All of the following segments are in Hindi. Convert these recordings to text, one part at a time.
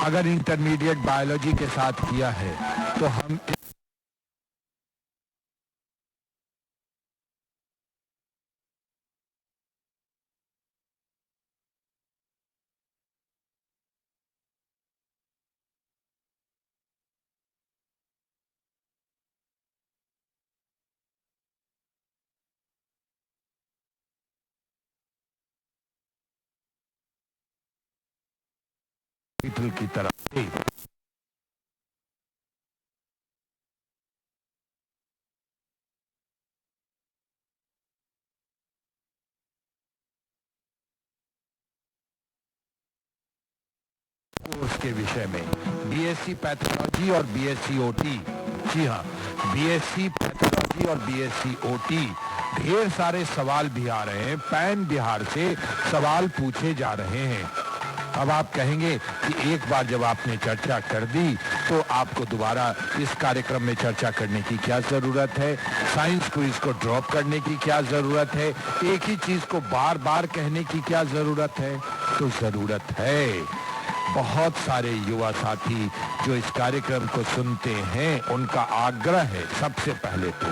अगर इंटरमीडिएट बायोलॉजी के साथ किया है तो हम की तरफ कोर्स के विषय में बीएससी पैथोलॉजी और बीएससी ओटी। जी हाँ, बीएससी पैथोलॉजी और बीएससी ओटी। ढेर सारे सवाल भी आ रहे हैं, पैन बिहार से सवाल पूछे जा रहे हैं। अब आप कहेंगे कि एक बार जब आपने चर्चा कर दी तो आपको दोबारा इस कार्यक्रम में चर्चा करने की क्या जरूरत है, साइंस क्विज को ड्रॉप करने की क्या जरूरत है, एक ही चीज को बार बार कहने की क्या जरूरत है? तो जरूरत है। बहुत सारे युवा साथी जो इस कार्यक्रम को सुनते हैं उनका आग्रह है, सबसे पहले तो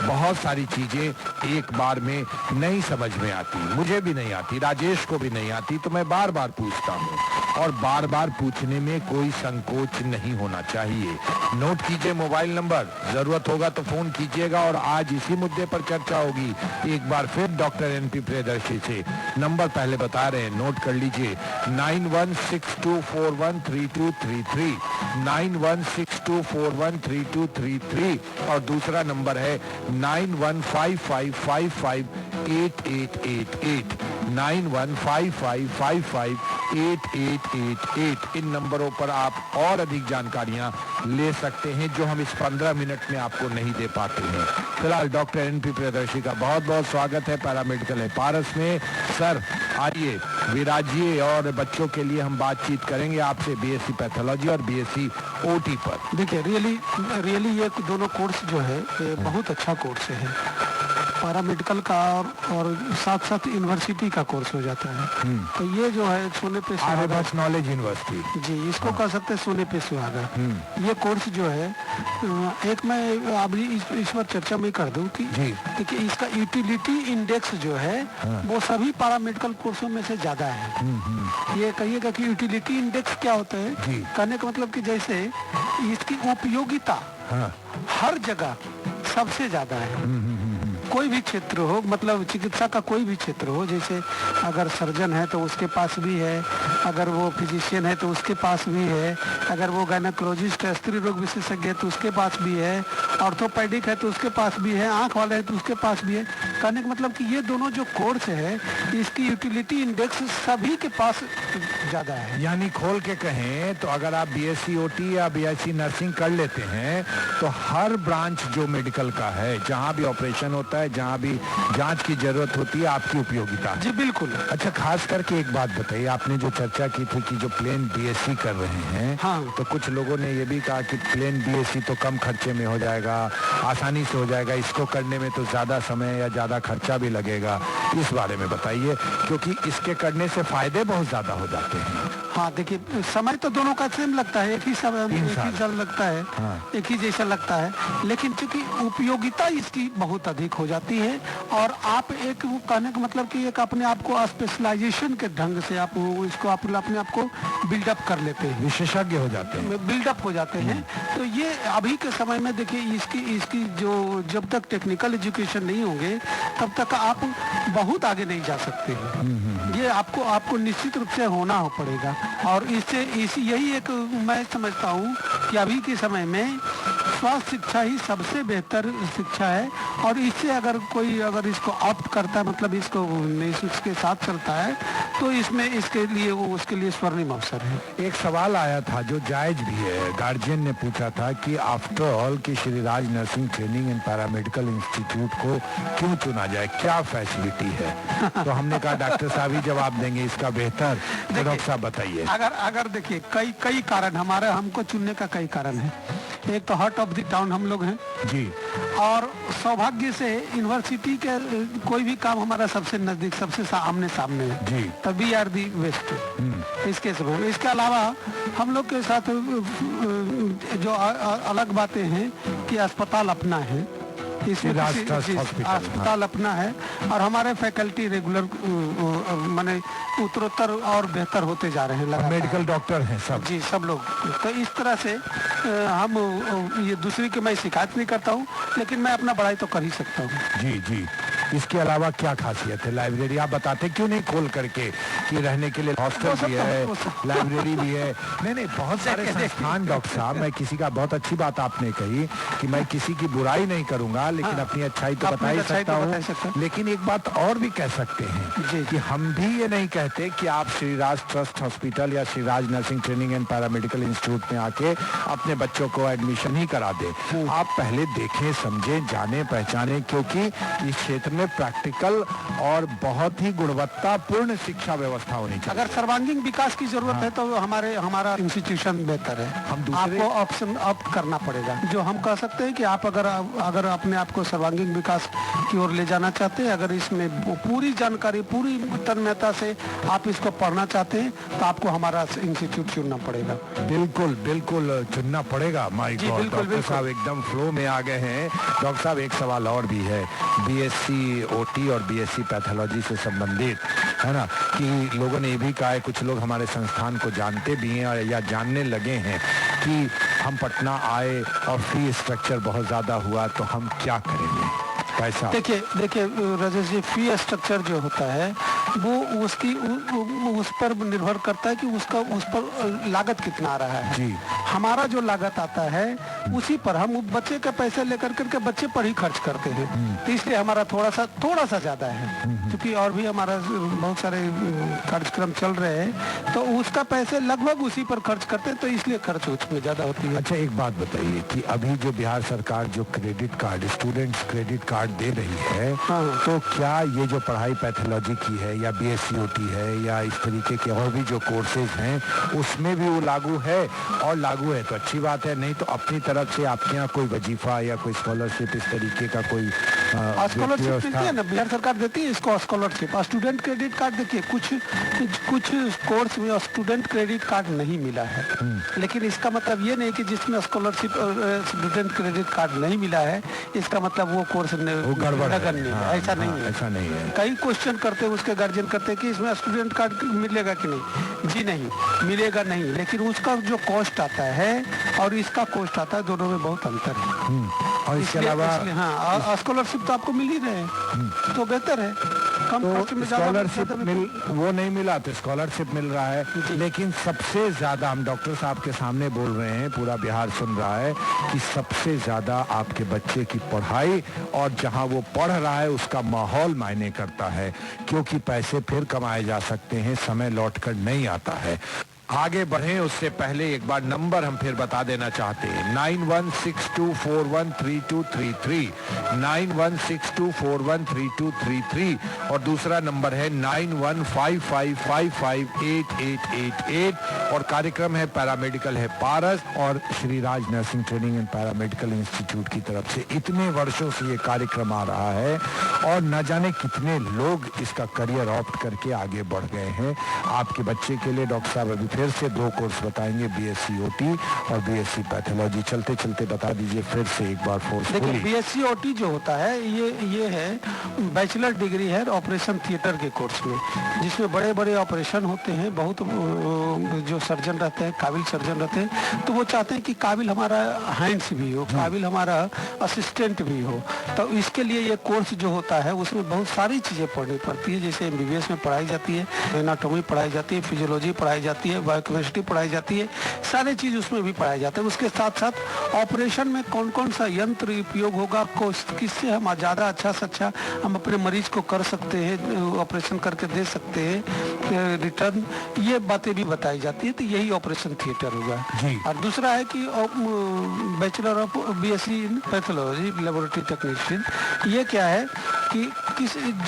बहुत सारी चीजें एक बार में नहीं समझ में आती, मुझे भी नहीं आती, राजेश को भी नहीं आती, तो मैं बार बार पूछता हूँ और बार बार पूछने में कोई संकोच नहीं होना चाहिए। नोट कीजिए मोबाइल नंबर, जरूरत होगा तो फोन कीजिएगा और आज इसी मुद्दे पर चर्चा होगी। एक बार फिर डॉक्टर एनपी प्रियदर्शी से नंबर पहले बता रहे हैं, नोट कर लीजिए 9162413233, 9162413233 और दूसरा नंबर है 9155558888, 9155558888। इन नंबरों पर आप और अधिक जानकारियां ले सकते हैं जो हम इस 15 मिनट में आपको नहीं दे पाते हैं। फिलहाल डॉक्टर एनपी प्रियदर्शी का बहुत बहुत स्वागत है पैरामेडिकल है पारस में। सर आइए विराजिए और बच्चों के लिए हम बातचीत करेंगे आपसे बीएससी पैथोलॉजी और बीएससी ओटी पर। देखिए रियली ये दोनों कोर्स जो है ये बहुत अच्छा कोर्स है, पैरामेडिकल का और साथ साथ यूनिवर्सिटी का कोर्स हो जाता है। तो ये जो है सोने पे सुहागा नॉलेज यूनिवर्सिटी, जी इसको कह सकते हैं सोने पे सुहागा। ये कोर्स जो है एक मैं अभी इस बार चर्चा में कर दूं कि देखिए इसका यूटिलिटी इंडेक्स जो है वो सभी पैरामेडिकल कोर्सों में से ज्यादा है। ये कहिएगा कि यूटिलिटी इंडेक्स क्या होता है, कहने का मतलब कि जैसे इसकी उपयोगिता हर जगह सबसे ज्यादा है। कोई भी क्षेत्र हो, मतलब चिकित्सा का कोई भी क्षेत्र हो, जैसे अगर सर्जन है तो उसके पास भी है, अगर वो फिजिशियन है तो उसके पास भी है, अगर वो गायनेकोलॉजिस्ट है स्त्री रोग विशेषज्ञ है तो उसके पास भी है, ऑर्थोपेडिक है तो उसके पास भी है, आंख वाले है तो उसके पास भी है। कहने का मतलब कि ये दोनों जो कोर्स है इसकी यूटिलिटी इंडेक्स सभी के पास ज्यादा है। यानी खोल के कहें तो अगर आप बीएससी ओटी या बीएससी नर्सिंग कर लेते हैं तो हर ब्रांच जो मेडिकल का है, जहाँ भी ऑपरेशन होता है, जहाँ भी जांच की जरूरत होती है, आपकी उपयोगिता। जी बिल्कुल। अच्छा, खास करके एक बात बताइए, आपने जो चर्चा की थी कि जो प्लेन बीएससी कर रहे हैं, तो कुछ लोगों ने ये भी कहा कि प्लेन बीएससी तो कम खर्चे में हो जाएगा, आसानी से हो जाएगा, इसको करने में तो ज्यादा समय या ज्यादा खर्चा भी लगेगा। इस बारे में बताइए, क्योंकि इसके करने से फायदे बहुत ज्यादा हो जाते हैं। हाँ देखिए, समय तो दोनों का सेम लगता है, एक ही साल लगता है, एक ही जैसा लगता है, लेकिन चूंकि उपयोगिता इसकी बहुत अधिक हो जाती है और आप एक कहने का मतलब कि एक अपने आप को स्पेशलाइजेशन के ढंग से आप इसको अपने आप को बिल्डअप कर लेते हैं, विशेषज्ञ हो जाते हैं, बिल्डअप हो जाते हैं। तो ये अभी के समय में देखिए इसकी जो जब तक टेक्निकल एजुकेशन नहीं होंगे तब तक आप बहुत आगे नहीं जा सकते हैं। ये आपको निश्चित रूप से होना पड़ेगा और इससे यही एक मैं समझता हूँ कि अभी के समय में स्वास्थ्य शिक्षा ही सबसे बेहतर शिक्षा है और इससे अगर कोई इसको ऑप्ट करता है, मतलब इसके साथ चलता है, तो इसमें उसके लिए स्वर्णिम अवसर है। एक सवाल आया था जो जायज भी है, गार्जियन ने पूछा था कि आफ्टर ऑल कि Shri Raj nursing training and paramedical institute को क्यों चुना जाए, क्या फैसिलिटी है? तो हमने कहा डॉक्टर साहब ही जवाब देंगे इसका बेहतर, तो डॉक्टर साहब बताइए। अगर देखिए कई कारण हमको चुनने का कई कारण है। एक तो हार्ट ऑफ द टाउन हम लोग हैं जी। और सौभाग्य से यूनिवर्सिटी के कोई भी काम हमारा सबसे नजदीक, सबसे आमने सामने है जी। तभी आर दी वेस्ट इसके समय। इसके अलावा हम लोग के साथ जो अलग बातें हैं कि अस्पताल अपना है, इसमें अस्पताल अपना है और हमारे फैकल्टी रेगुलर माने उत्तरोत्तर और बेहतर होते जा रहे हैं लगातार। मेडिकल डॉक्टर हैं सब जी, सब लोग। तो इस तरह से हम ये दूसरी की मैं शिकायत नहीं करता हूँ, लेकिन मैं अपना बड़ाई तो कर ही सकता हूँ। जी जी। इसके अलावा क्या खासियत है लाइब्रेरी? आप बताते क्यों नहीं खोल करके कि रहने के लिए हॉस्टल भी है, लाइब्रेरी भी है? नहीं, बहुत सारे संस्थान डॉक्टर साहब। मैं किसी का, बहुत अच्छी बात आपने कही कि मैं किसी की बुराई नहीं करूंगा, लेकिन अपनी अच्छाई तो बता ही सकता हूँ। लेकिन एक बात और भी कह सकते हैं कि हम भी ये नहीं कहते कि आप श्री राज ट्रस्ट हॉस्पिटल या Shri Raj nursing training and paramedical institute में आके अपने बच्चों को एडमिशन ही करा दे। आप पहले देखें, समझें, जाने पहचाने, क्योंकि इस क्षेत्र में प्रैक्टिकल और बहुत ही गुणवत्तापूर्ण शिक्षा व्यवस्था होनी चाहिए। अगर सर्वांगीण विकास की जरूरत है तो हमारा इंस्टीट्यूशन बेहतर है। आपको ऑप्शन ऑप्ट करना पड़ेगा। जो हम कह सकते हैं कि आप अगर अपने आप को सर्वांगीण विकास की ओर ले जाना चाहते हैं, अगर इसमें पूरी जानकारी, पूरी तन्मयता से आप इसको पढ़ना चाहते हैं, तो आपको हमारा इंस्टीट्यूट चुनना पड़ेगा। बिल्कुल बिल्कुल चुनना पड़ेगा। माय गॉड, डॉक्टर साहब एकदम फ्लो में आ गए हैं। डॉक्टर साहब, एक सवाल और भी है, बीएससी ओटी और बीएससी पैथोलॉजी से संबंधित, है ना, कि लोगों ने ये भी कहा है, कुछ लोग हमारे संस्थान को जानते भी हैं या जानने लगे हैं कि हम पटना आए और फी स्ट्रक्चर बहुत ज़्यादा हुआ, तो हम क्या करेंगे? पैसा देखिए राजेश जी, फी स्ट्रक्चर जो होता है वो उसकी उस पर निर्भर करता है कि उस पर लागत कितना आ रहा है जी। हमारा जो लागत आता है उसी पर हम बच्चे का पैसे लेकर करके बच्चे पर ही खर्च करते हैं, तो इसलिए हमारा थोड़ा सा ज्यादा है। क्योंकि और भी हमारा बहुत सारे कार्यक्रम चल रहे हैं, तो उसका पैसे लगभग उसी पर खर्च करते हैं, तो इसलिए खर्च उसमें ज्यादा होती है। अच्छा, एक बात बताइए कि अभी जो बिहार सरकार जो credit card, students credit card दे रही है, तो क्या ये जो पढ़ाई पैथोलॉजी की है या बीएससीओटी है या इस तरीके के और भी जो कोर्सेज हैं, उसमें भी वो लागू है? और लागू है तो अच्छी बात है, नहीं तो अपनी तरफ से आपके यहाँ कोई वजीफा या कोई स्कॉलरशिप इस तरीके का कोई स्कॉलरशिप मिलती है ना, बिहार सरकार देती है इसको स्कॉलरशिप। स्टूडेंट क्रेडिट कार्ड, देखिए कुछ कोर्स में स्टूडेंट क्रेडिट कार्ड नहीं मिला है, लेकिन इसका मतलब ये नहीं कि जिसमें स्कॉलरशिप स्टूडेंट क्रेडिट कार्ड नहीं मिला है इसका मतलब वो कोर्स नगण्य है। ऐसा नहीं है, ऐसा नहीं है। कई क्वेश्चन करते हैं उसके गार्जियन करते हैं कि इसमें स्टूडेंट कार्ड मिलेगा कि नहीं। जी नहीं, मिलेगा नहीं, लेकिन उसका जो कॉस्ट आता है और इसका कॉस्ट आता है, दोनों में बहुत अंतर है। और इसके अलावा हाँ, स्कॉलरशिप तो आपको मिल ही रहे हैं, तो बेहतर है। कम खर्च में स्कॉलरशिप वो नहीं मिला तो स्कॉलरशिप मिल रहा है, लेकिन सबसे ज्यादा हम डॉक्टर साहब के सामने बोल रहे हैं, पूरा बिहार सुन रहा है कि सबसे ज्यादा आपके बच्चे की पढ़ाई और जहां वो पढ़ रहा है उसका माहौल मायने करता है, क्योंकि पैसे फिर कमाए जा सकते हैं, समय लौटकर नहीं आता है। आगे बढ़े उससे पहले एक बार नंबर हम फिर बता देना चाहते हैं, 9162413233, 9162413233, और दूसरा नंबर है 9155558888, और कार्यक्रम है पैरामेडिकल है पारस और Shri Raj nursing training and paramedical institute की तरफ से। इतने वर्षों से ये कार्यक्रम आ रहा है और न जाने कितने लोग इसका करियर ऑप्ट करके आगे बढ़ गए हैं। आपके बच्चे के लिए डॉक्टर साहब अभी फिर से 2 कोर्स बताएंगे, बीएससीओटी और बीएससी पैथोलॉजी। चलते चलते बता दीजिए फिर से एक बार फोर्सफुली। देखिए, बीएससीओटी जो होता है ये है बैचलर डिग्री है ऑपरेशन थिएटर के कोर्स में, जिसमें बड़े बड़े ऑपरेशन होते हैं। बहुत जो सर्जन रहते हैं, काबिल सर्जन रहते हैं, तो वो चाहते हैं कि काबिल हमारा हैंड्स भी हो, काबिल हमारा असिस्टेंट भी हो। तो इसके लिए ये कोर्स जो होता है उसमें बहुत सारी चीज़ें पढ़नी पड़ती है। जैसे एमबीबीएस में पढ़ाई जाती है, एनाटॉमी पढ़ाई जाती है, फिजियोलॉजी पढ़ाई जाती है, बायोकेमिस्ट्री पढ़ाई जाती है, सारी चीज़ उसमें भी पढ़ाई जाता है। उसके साथ साथ ऑपरेशन में कौन कौन सा यंत्र उपयोग होगा, किससे हम ज़्यादा अच्छा से अच्छा हम अपने मरीज को कर सकते हैं, ऑपरेशन करके दे सकते हैं रिटर्न, ये बातें भी बताई जाती है। तो यही ऑपरेशन थिएटर हुआ। और दूसरा है कि bachelor of BSc in pathology laboratory technician, ये क्या है कि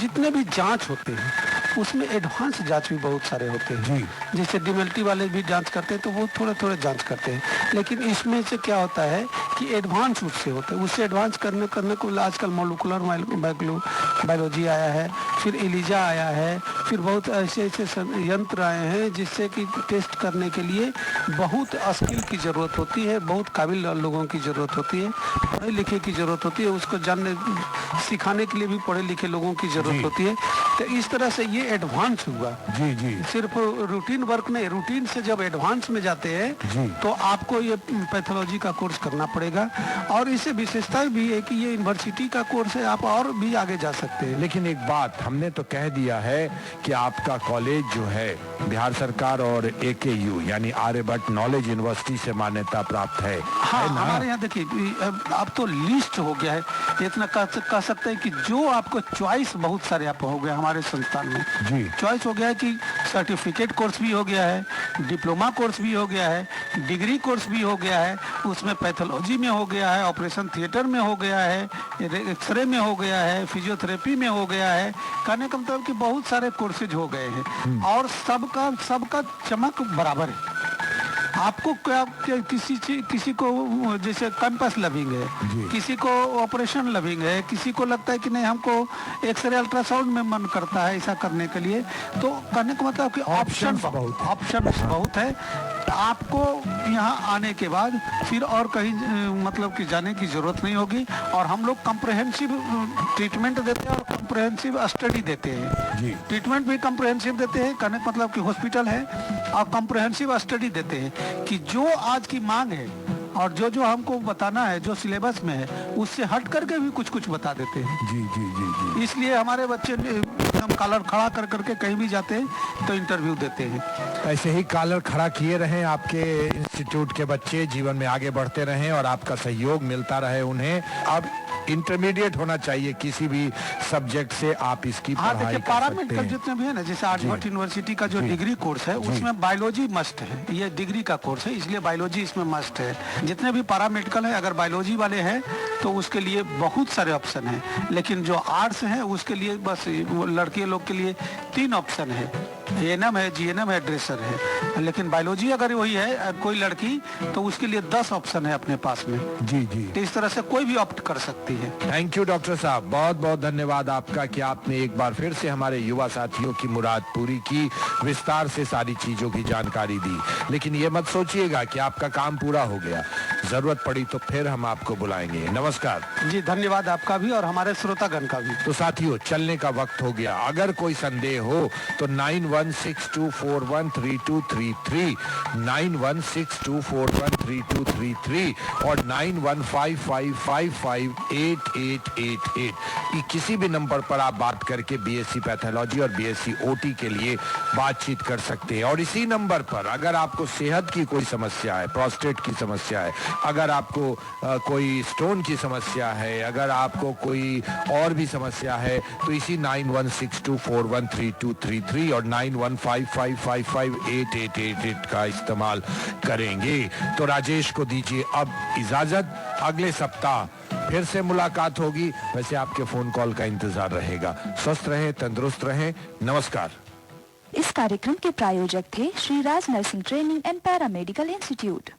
जितने भी जांच होते हैं उसमें एडवांस जांच भी बहुत सारे होते हैं जी। जैसे डिमेल्टी वाले भी जांच करते हैं तो वो थोड़े थोड़े जांच करते हैं, लेकिन इसमें से क्या होता है कि एडवांस उससे होते हैं। उससे एडवांस करने को आजकल मोलिकुलर बायोलॉजी आया है, फिर एलिजा आया है, फिर बहुत ऐसे यंत्र आए हैं जिससे कि टेस्ट करने के लिए बहुत स्किल की ज़रूरत होती है, बहुत काबिल लोगों की ज़रूरत होती है, पढ़े लिखे की ज़रूरत होती है, उसको जानने सिखाने के लिए भी पढ़े लिखे लोगों की ज़रूरत होती है। तो इस तरह से ये एडवांस हुआ। जी जी। सिर्फ रूटीन वर्क नहीं, रूटीन से जब एडवांस में जाते हैं तो आपको ये पैथोलॉजी का कोर्स करना पड़ेगा, और इससे विशेषता भी है कि ये यूनिवर्सिटी का कोर्स है, आप और भी आगे जा सकते हैं। लेकिन एक बात हमने तो कह दिया है कि आपका कॉलेज जो है बिहार सरकार और AKU यानी आर्यभट्ट नॉलेज यूनिवर्सिटी से मान्यता प्राप्त है। हाँ, है ना? हमारे यहाँ देखिए अब तो लिस्ट हो गया है, इतना कह सकते हैं कि जो आपको चॉइस बहुत सारे आप हो गया हमारे संस्थान में। जी। चॉइस हो गया है कि सर्टिफिकेट कोर्स भी हो गया है, डिप्लोमा कोर्स भी हो गया है, डिग्री कोर्स भी हो गया है, उसमें पैथोलॉजी में हो गया है, ऑपरेशन थिएटर में हो गया है, एक्सरे में हो गया है, फिजियोथेरेपी में हो गया है। कहने का मतलब कि बहुत सारे कोर्सेज हो गए हैं और सबका चमक बराबर है। आपको क्या किसी को जैसे कैंपस लविंग है, किसी को ऑपरेशन लविंग है, किसी को लगता है कि नहीं हमको एक्सरे अल्ट्रासाउंड में मन करता है ऐसा करने के लिए। तो कहने का मतलब कि ऑप्शन बहुत है। आपको यहाँ आने के बाद फिर और कहीं मतलब कि जाने की जरूरत नहीं होगी, और हम लोग कॉम्प्रहेंसिव ट्रीटमेंट देते हैं और कॉम्प्रहेंसिव स्टडी देते हैं। ट्रीटमेंट भी कॉम्प्रहेंसिव देते हैं, कहने का मतलब कि हॉस्पिटल है, और कॉम्प्रहेंसिव स्टडी देते हैं कि जो आज की मांग है और जो हमको बताना है, जो सिलेबस में है, उससे हट करके भी कुछ बता देते हैं। जी जी जी जी। इसलिए हमारे बच्चे एकदम कॉलर खड़ा कर करके कहीं भी जाते हैं तो इंटरव्यू देते हैं। ऐसे ही कॉलर खड़ा किए रहें आपके इंस्टीट्यूट के बच्चे, जीवन में आगे बढ़ते रहें और आपका सहयोग मिलता रहे उन्हें। अब इंटरमीडिएट होना चाहिए किसी भी सब्जेक्ट से आप इसकी पढ़ाई कर सकते हैं। पैरामेडिकल जितने भी है ना, जैसे आर्यभट्ट यूनिवर्सिटी का जो डिग्री कोर्स है उसमें बायोलॉजी मस्ट है। ये डिग्री का कोर्स है इसलिए बायोलॉजी इसमें मस्ट है। जितने भी पैरामेडिकल है अगर बायोलॉजी वाले हैं तो उसके लिए बहुत सारे ऑप्शन हैं, लेकिन जो आर्ट्स हैं उसके लिए बस लड़के लोग के लिए 3 ऑप्शन है, ANM है, GNM है, ड्रेसर है। लेकिन बायोलॉजी अगर वही है कोई लड़की तो उसके लिए 10 ऑप्शन है अपने पास में। जी जी। तो इस तरह से कोई भी ऑप्ट कर सकती है। थैंक यू डॉक्टर साहब, बहुत बहुत धन्यवाद आपका कि आपने एक बार फिर से हमारे युवा साथियों की मुराद पूरी की, विस्तार से सारी चीजों की जानकारी दी। लेकिन ये मत सोचिएगा कि आपका काम पूरा हो गया, जरूरत पड़ी तो फिर हम आपको बुलाएंगे। नमस्कार जी, धन्यवाद आपका भी और हमारे श्रोतागण का भी। तो साथियों, चलने का वक्त हो गया। अगर कोई संदेह हो तो 9162413233, 9162413233 और 9155558888 ये किसी भी नंबर पर आप बात करके BSc पैथोलॉजी और BSc OT के लिए बातचीत कर सकते हैं। और इसी नंबर पर अगर आपको सेहत की कोई समस्या है, प्रोस्टेट की समस्या है, अगर आपको कोई स्टोन की समस्या है, अगर आपको कोई और भी समस्या है, तो इसी 9162413233 और 9155558888 का इस्तेमाल करेंगे। तो राजेश को दीजिए अब इजाजत, अगले सप्ताह फिर से मुलाकात होगी। वैसे आपके फोन कॉल का इंतजार रहेगा। स्वस्थ रहें, तंदुरुस्त रहें। नमस्कार। इस कार्यक्रम के प्रायोजक थे Shri Raj nursing training and paramedical institute.